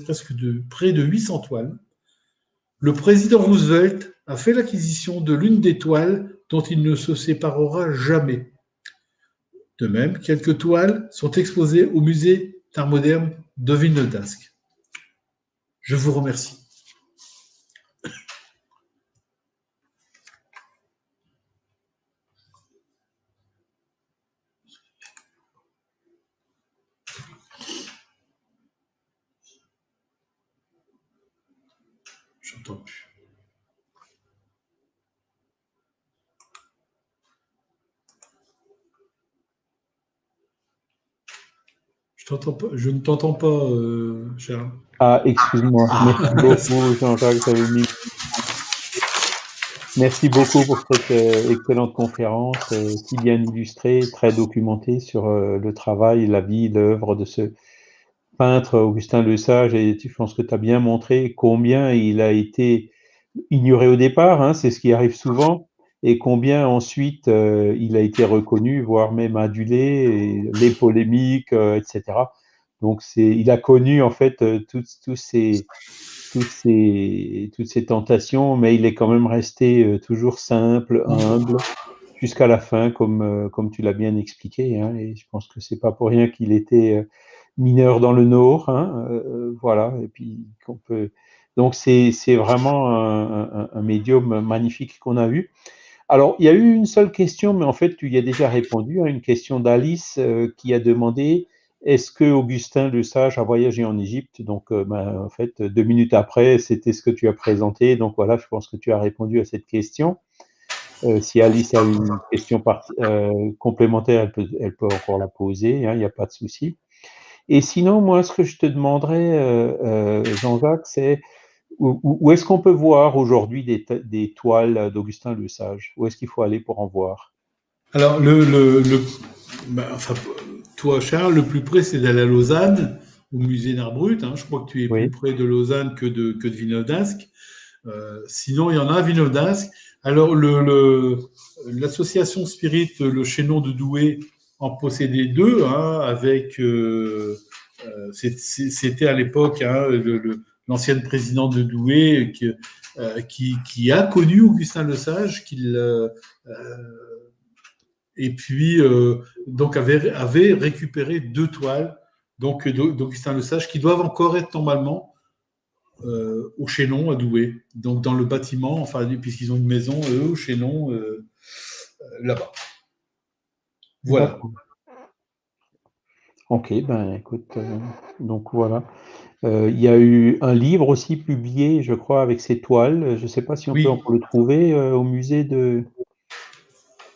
près de 800 toiles. Le président Roosevelt a fait l'acquisition de l'une des toiles dont il ne se séparera jamais. De même, quelques toiles sont exposées au musée d'art moderne de Villeneuve-d'Ascq. Je vous remercie. J'entends plus. Je ne t'entends pas, Charles. Ah, excuse-moi. Merci beaucoup, Jean-Jacques. Merci beaucoup pour cette excellente conférence, si bien illustrée, très documentée sur le travail, la vie, l'œuvre de ce peintre Augustin Lesage. Et je pense que tu as bien montré combien il a été ignoré au départ, hein, c'est ce qui arrive souvent, et combien ensuite il a été reconnu, voire même adulé, et les polémiques, etc. Donc il a connu en fait toutes ces tentations, mais il est quand même resté toujours simple, humble, jusqu'à la fin, comme tu l'as bien expliqué, hein, et je pense que c'est pas pour rien qu'il était mineurs dans le Nord, hein, voilà. Et puis donc c'est vraiment un médium magnifique qu'on a eu. Alors, il y a eu une seule question, mais en fait, tu y as déjà répondu à une question d'Alice qui a demandé est-ce que Augustin le Sage a voyagé en Égypte? Donc, en fait, 2 minutes après, c'était ce que tu as présenté. Donc voilà, je pense que tu as répondu à cette question. Si Alice a une question complémentaire, elle peut encore la poser, hein, il n'y a pas de souci. Et sinon, moi, ce que je te demanderais, Jean-Jacques, c'est où est-ce qu'on peut voir aujourd'hui des toiles d'Augustin Le Sage? Où est-ce qu'il faut aller pour en voir? Alors, enfin, toi, Charles, le plus près, c'est d'aller à Lausanne, au musée d'art brut. Hein. Je crois que tu es plus Oui, près de Lausanne que de Villeneuve d'Ascq. Sinon, il y en a à Villeneuve d'Ascq. Alors, l'association Spirit, le chaînon de Douai, en possédait deux, hein, avec. C'était à l'époque hein, l'ancienne présidente de Douai qui a connu Augustin Lesage, et puis donc avait récupéré deux toiles donc d'Augustin Lesage qui doivent encore être normalement au Chaînon à Douai, donc dans le bâtiment, enfin puisqu'ils ont une maison eux au Chaînon là-bas. Voilà. d'accord. Ok, ben écoute, donc voilà. Il y a eu un livre aussi publié, je crois, avec ces toiles. Je ne sais pas si on peut Oui. encore le trouver au musée de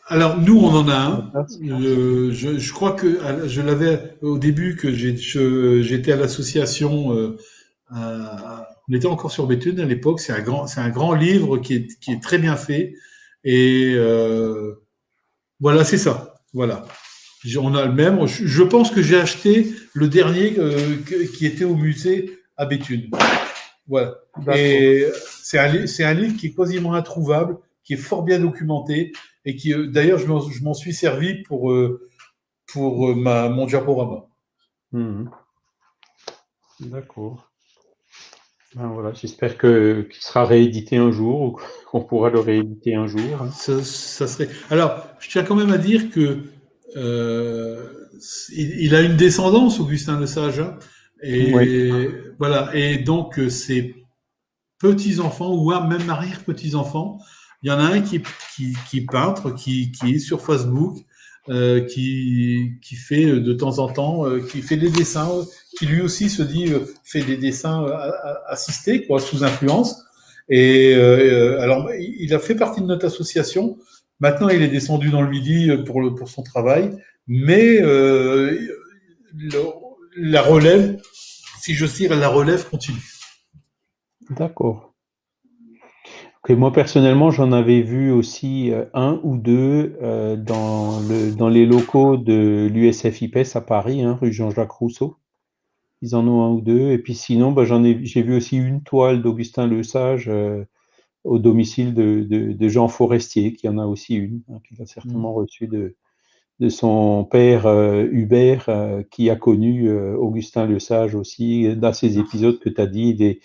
Alors nous on en a un. Fantasque. Je crois que je l'avais au début que j'étais à l'association. On était encore sur Béthune à l'époque. C'est un grand livre qui est très bien fait. Et voilà, c'est ça. Voilà. On a le même. Je pense que j'ai acheté le dernier qui était au musée à Béthune. Voilà. D'accord. Et c'est un livre qui est quasiment introuvable, qui est fort bien documenté et qui, d'ailleurs, je m'en suis servi pour mon diaporama. Mhm. D'accord. Ben voilà, j'espère qu'il sera réédité un jour ou qu'on pourra le rééditer un jour, hein. Ça serait. Alors, je tiens quand même à dire que euh, il a une descendance, Augustin Lesage, hein, Oui, et voilà. Et donc, ses petits-enfants ou même arrière-petits-enfants, il y en a un qui est peintre, qui est sur Facebook, qui fait de temps en temps, qui fait des dessins, qui lui aussi se dit fait des dessins assistés, quoi, sous influence. Et alors, il a fait partie de notre association. Maintenant, il est descendu dans le Midi pour son travail, mais le, la relève, si je dire, la relève continue. d'accord. Ok, moi personnellement, j'en avais vu aussi un ou deux dans les locaux de l'USFIPES à Paris, hein, rue Jean-Jacques Rousseau. Ils en ont un ou deux. Et puis sinon, bah, j'ai vu aussi une toile d'Augustin Lesage au domicile de Jean Forestier, qui en a aussi une, hein, qu'il a certainement Mm. reçue de son père Hubert, qui a connu Augustin Lesage aussi, dans ces épisodes que tu as dit,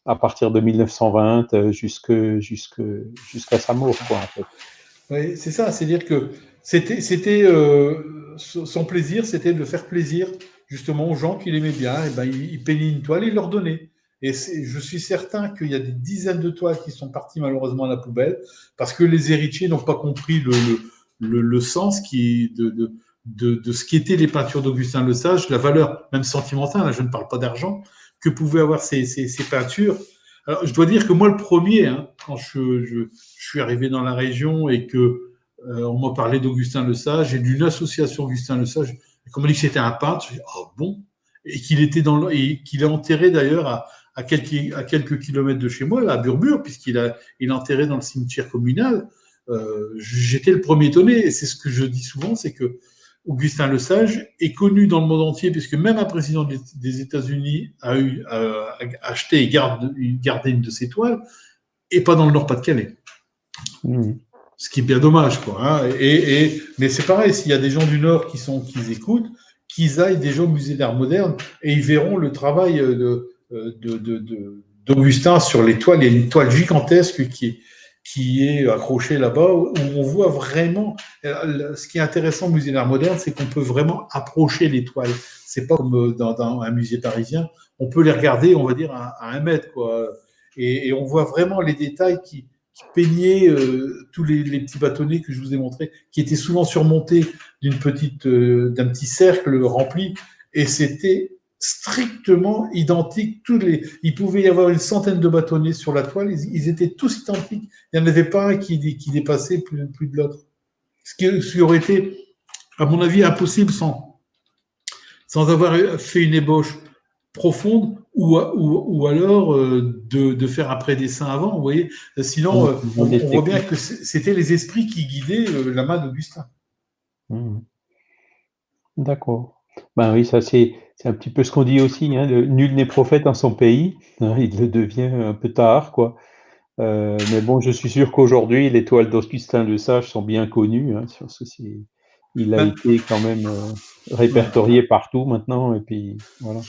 à partir de 1920 jusqu'à sa mort, quoi, en fait. Oui, c'est ça, c'est-à-dire que son plaisir, c'était de faire plaisir justement aux gens qu'il aimait bien. Et ben, il peignait une toile et il leur donnait. Et je suis certain qu'il y a des dizaines de toiles qui sont parties malheureusement à la poubelle parce que les héritiers n'ont pas compris le sens de ce qu'étaient les peintures d'Augustin Lesage, la valeur même sentimentale, là, je ne parle pas d'argent, que pouvaient avoir ces peintures. Alors, je dois dire que moi, le premier, hein, quand je suis arrivé dans la région et que on m'a parlé d'Augustin Lesage et d'une association Augustin Lesage, et qu'on m'a dit que c'était un peintre, j'ai dit, oh bon, et et qu'il est enterré d'ailleurs à quelques kilomètres de chez moi, là, à Burbure, il est enterré dans le cimetière communal. J'étais le premier étonné, et c'est ce que je dis souvent, c'est que Augustin Lesage est connu dans le monde entier, puisque même un président des États-Unis a acheté et gardé une de ses toiles, et pas dans le Nord-Pas-de-Calais. Mhm. Ce qui est bien dommage, quoi. Hein. Mais c'est pareil, s'il y a des gens du Nord qui écoutent, qu'ils aillent déjà au musée d'art moderne et ils verront le travail d'Augustin sur les toiles. Il y a une toile gigantesque qui est accroché là-bas, où on voit vraiment. Ce qui est intéressant au musée d'art moderne, c'est qu'on peut vraiment approcher les toiles. C'est pas comme dans un musée parisien. On peut les regarder, on va dire, à 1 mètre, quoi. Et on voit vraiment les détails qui peignaient tous les petits bâtonnets que je vous ai montrés, qui étaient souvent surmontés d'un petit cercle rempli. Et c'était strictement identiques. Il pouvait y avoir une centaine de bâtonnets sur la toile, ils étaient tous identiques. Il n'y en avait pas un qui dépassait plus de l'autre. Ce qui aurait été, à mon avis, impossible sans avoir fait une ébauche profonde ou alors de faire un pré-dessin avant. Vous voyez, sinon, on voit bien que c'était les esprits qui guidaient la main d'Augustin. D'accord. Ben oui, ça c'est un petit peu ce qu'on dit aussi, hein, nul n'est prophète en son pays. Hein, il le devient un peu tard, quoi. Mais bon, je suis sûr qu'aujourd'hui, les toiles d'Augustin Le Sage sont bien connues. Hein, il a été quand même répertorié partout maintenant, et puis voilà.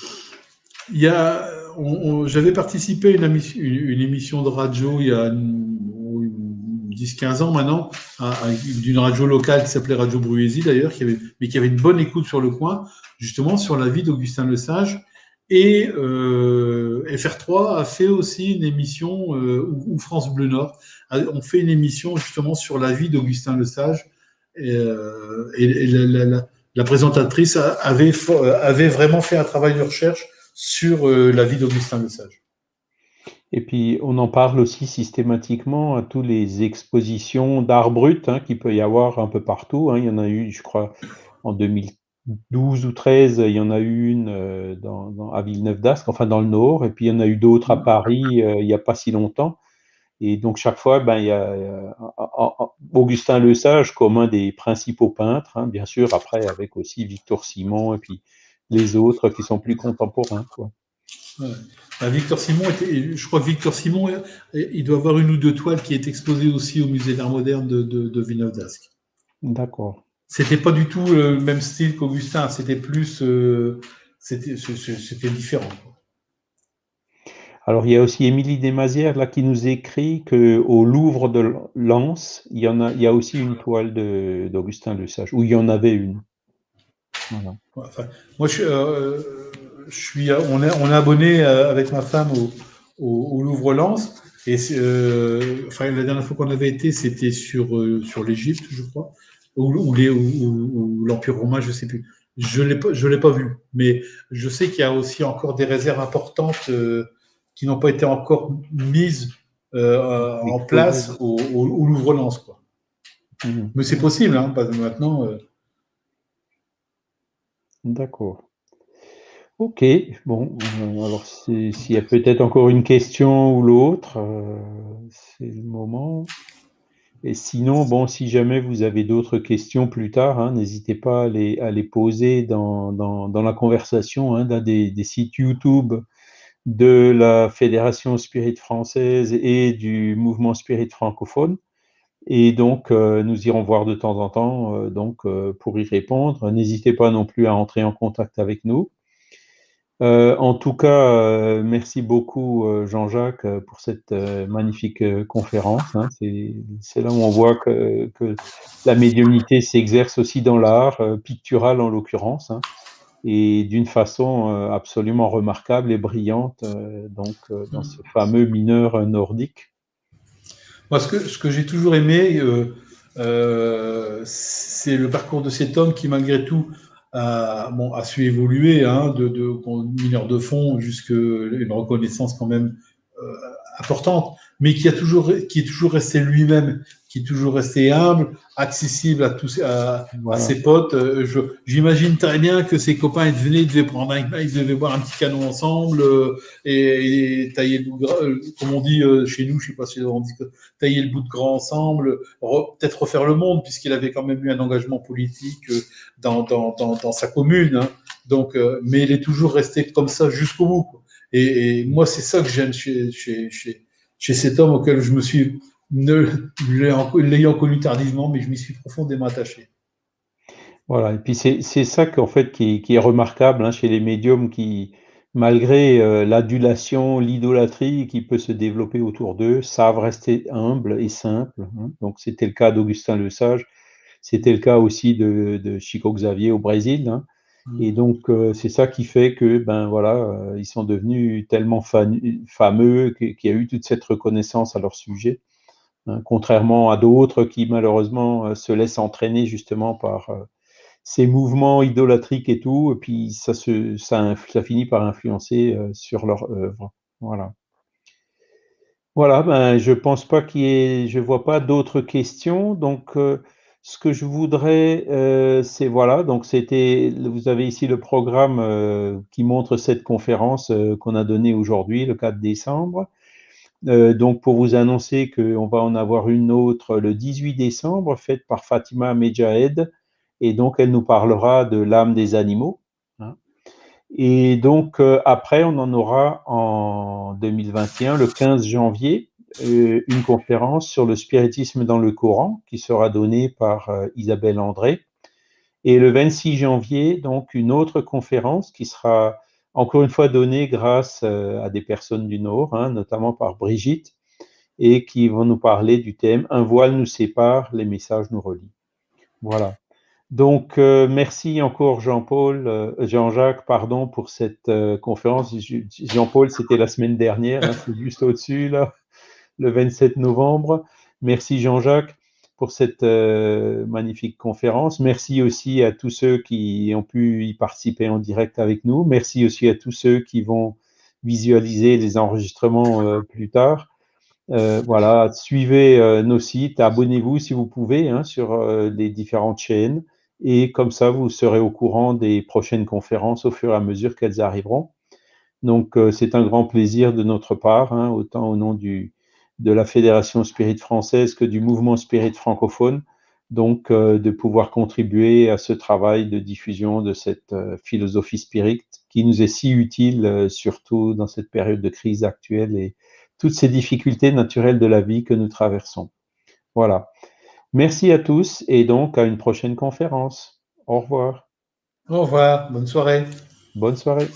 J'avais participé à une émission de radio il y a 10-15 ans maintenant, d'une radio locale qui s'appelait Radio Bruésie d'ailleurs, mais qui avait une bonne écoute sur le coin, justement sur la vie d'Augustin Le Sage. Et FR3 a fait aussi une émission, ou France Bleu Nord, on fait une émission justement sur la vie d'Augustin Le Sage. Et la présentatrice avait vraiment fait un travail de recherche sur la vie d'Augustin Le Sage. Et puis, on en parle aussi systématiquement à toutes les expositions d'art brut, hein, qu'il peut y avoir un peu partout. Hein. Il y en a eu, je crois, en 2012 ou 13, il y en a eu une à Villeneuve-d'Ascq, enfin dans le Nord, et puis il y en a eu d'autres à Paris il n'y a pas si longtemps. Et donc, chaque fois, ben, il y a Augustin Le Sage comme un des principaux peintres, hein, bien sûr, après avec aussi Victor Simon et puis les autres qui sont plus contemporains, quoi. Ouais. Victor Simon je crois que Victor Simon, il doit avoir une ou deux toiles qui est exposée aussi au musée d'art moderne de Villeneuve-d'Ascq. D'accord. C'était pas du tout le même style qu'Augustin, c'était plus, c'était différent. Alors, il y a aussi Émilie Desmazières là qui nous écrit qu'au Louvre de Lens, il y a aussi une toile d'Augustin Le Sage, ou il y en avait une. Voilà. Enfin, moi, on est abonné avec ma femme au Louvre Lens. Et enfin, la dernière fois qu'on avait été, c'était sur l'Égypte, je crois, ou l'Empire romain, je sais plus. Je l'ai pas vu, mais je sais qu'il y a aussi encore des réserves importantes qui n'ont pas été encore mises en place au Louvre Lens, quoi. Mais c'est possible, hein, parce que maintenant. D'accord. Ok, bon, alors s'il y a peut-être encore une question ou l'autre, c'est le moment. Et sinon, bon, si jamais vous avez d'autres questions plus tard, hein, n'hésitez pas à les poser dans la conversation, hein, dans des sites YouTube de la Fédération Spirit française et du mouvement Spirit francophone. Et donc, nous irons voir de temps en temps pour y répondre. N'hésitez pas non plus à entrer en contact avec nous. En tout cas, merci beaucoup Jean-Jacques pour cette magnifique conférence. Hein. C'est là où on voit que la médiumnité s'exerce aussi dans l'art, pictural en l'occurrence, hein, et d'une façon absolument remarquable et brillante dans ce fameux mineur nordique. Moi, ce que j'ai toujours aimé, c'est le parcours de cet homme qui, malgré tout, a su évoluer, hein, de mineur de fond jusqu'à une reconnaissance quand même importante, mais qui est toujours resté lui-même, qui est toujours resté humble, accessible à ses potes. J'imagine très bien que ses copains ils devaient boire un petit canon ensemble et tailler le bout de, comme on dit chez nous, je sais pas si on dit tailler le bout de gras ensemble, peut-être refaire le monde puisqu'il avait quand même eu un engagement politique dans sa commune. Hein. Donc, mais il est toujours resté comme ça jusqu'au bout. Quoi. Et moi, c'est ça que j'aime chez cet homme auquel je me suis, l'ayant connu tardivement, mais je m'y suis profondément attaché. Voilà, et puis c'est ça qu'en fait qui est remarquable hein, chez les médiums qui malgré l'adulation, l'idolâtrie qui peut se développer autour d'eux, savent rester humbles et simples, hein. Donc, c'était le cas d'Augustin Le Sage, c'était le cas aussi de Chico Xavier au Brésil, hein. Et Mm. donc, c'est ça qui fait que, ben voilà, ils sont devenus tellement fameux qu'il y a eu toute cette reconnaissance à leur sujet, hein, contrairement à d'autres qui, malheureusement, se laissent entraîner justement par ces mouvements idolâtriques et tout, et puis ça finit par influencer sur leur œuvre. Voilà. Voilà, ben, je pense pas je vois pas d'autres questions. Donc, ce que je voudrais, c'est voilà, donc vous avez ici le programme qui montre cette conférence qu'on a donnée aujourd'hui, le 4 décembre. Donc, pour vous annoncer qu'on va en avoir une autre le 18 décembre, faite par Fatima Medjahed, et donc elle nous parlera de l'âme des animaux, hein. Et donc, après, on en aura en 2021, le 15 janvier, une conférence sur le spiritisme dans le Coran qui sera donnée par Isabelle André. Et le 26 janvier, donc, une autre conférence qui sera encore une fois donnée grâce à des personnes du Nord, hein, notamment par Brigitte, et qui vont nous parler du thème Un voile nous sépare, les messages nous relient. Voilà. Donc, merci encore Jean-Jacques, pardon, pour cette conférence. Jean-Paul, c'était la semaine dernière, hein, c'est juste au-dessus, là, le 27 novembre. Merci Jean-Jacques pour cette magnifique conférence. Merci aussi à tous ceux qui ont pu y participer en direct avec nous. Merci aussi à tous ceux qui vont visualiser les enregistrements plus tard. Voilà, suivez nos sites, abonnez-vous si vous pouvez, hein, sur les différentes chaînes, et comme ça vous serez au courant des prochaines conférences au fur et à mesure qu'elles arriveront. Donc c'est un grand plaisir de notre part, hein, autant au nom de la Fédération Spirit française que du mouvement Spirit francophone, donc de pouvoir contribuer à ce travail de diffusion de cette philosophie spirit qui nous est si utile, surtout dans cette période de crise actuelle et toutes ces difficultés naturelles de la vie que nous traversons. Voilà. Merci à tous et donc à une prochaine conférence. Au revoir. Au revoir, bonne soirée. Bonne soirée.